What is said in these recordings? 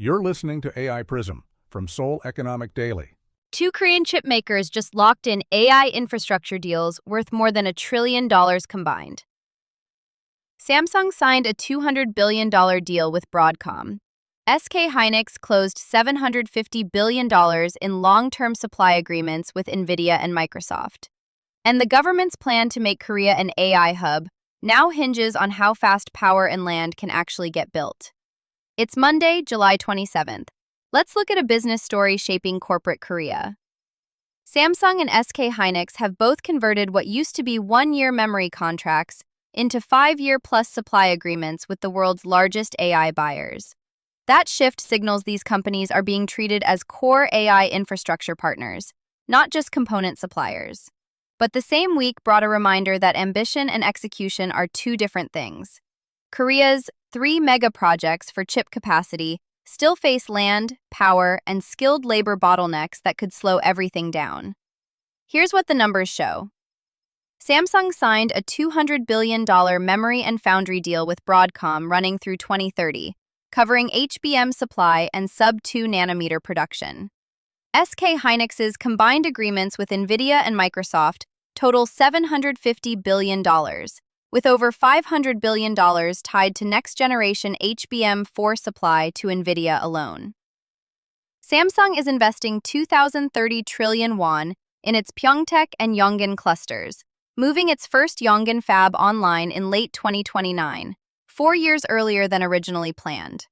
You're listening to AI PRISM from Seoul Economic Daily. Two Korean chip makers just locked in AI infrastructure deals worth more than $1 trillion combined. Samsung signed a $200 billion deal with Broadcom. SK Hynix closed $750 billion in long-term supply agreements with Nvidia and Microsoft. And the government's plan to make Korea an AI hub now hinges on how fast power and land can actually get built. It's Monday, July 27th. Let's look at a business story shaping corporate Korea. Samsung and SK Hynix have both converted what used to be one-year memory contracts into 5-year-plus supply agreements with the world's largest AI buyers. That shift signals these companies are being treated as core AI infrastructure partners, not just component suppliers. But the same week brought a reminder that ambition and execution are two different things. Korea's 3 mega projects for chip capacity still face land, power, and skilled labor bottlenecks that could slow everything down. Here's what the numbers show. Samsung signed a $200 billion memory and foundry deal with Broadcom running through 2030, covering HBM supply and sub-2 nanometer production. SK Hynix's combined agreements with Nvidia and Microsoft total $750 billion, with over $500 billion tied to next-generation HBM4 supply to Nvidia alone. Samsung is investing 2,030 trillion won in its Pyeongtaek and Yongin clusters, moving its first Yongin fab online in late 2029, 4 years earlier than originally planned.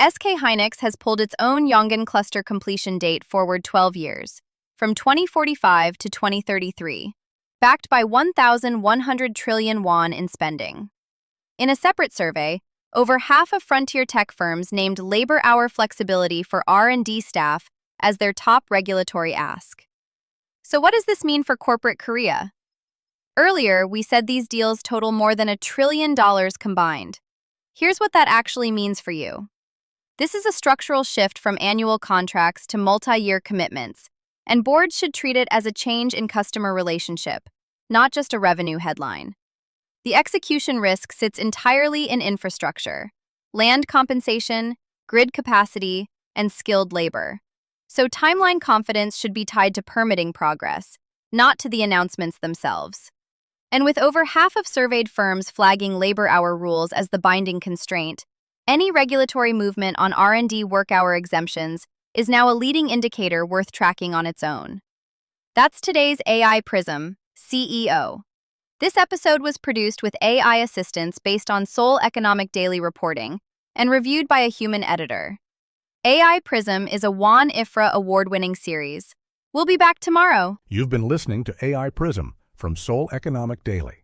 SK Hynix has pulled its own Yongin cluster completion date forward 12 years, from 2045 to 2033. Backed by 1,100 trillion won in spending. In a separate survey, over half of frontier tech firms named labor hour flexibility for R&D staff as their top regulatory ask. So what does this mean for corporate Korea? Earlier, we said these deals total more than $1 trillion combined. Here's what that actually means for you. This is a structural shift from annual contracts to multi-year commitments, and boards should treat it as a change in customer relationship, not just a revenue headline. The execution risk sits entirely in infrastructure, land compensation, grid capacity, and skilled labor. So timeline confidence should be tied to permitting progress, not to the announcements themselves. And with over half of surveyed firms flagging labor hour rules as the binding constraint, any regulatory movement on R&D work hour exemptions is now a leading indicator worth tracking on its own. That's today's AI PRISM, CEO. This episode was produced with AI assistance based on Seoul Economic Daily reporting and reviewed by a human editor. AI PRISM is a Won IFRA award-winning series. We'll be back tomorrow. You've been listening to AI PRISM from Seoul Economic Daily.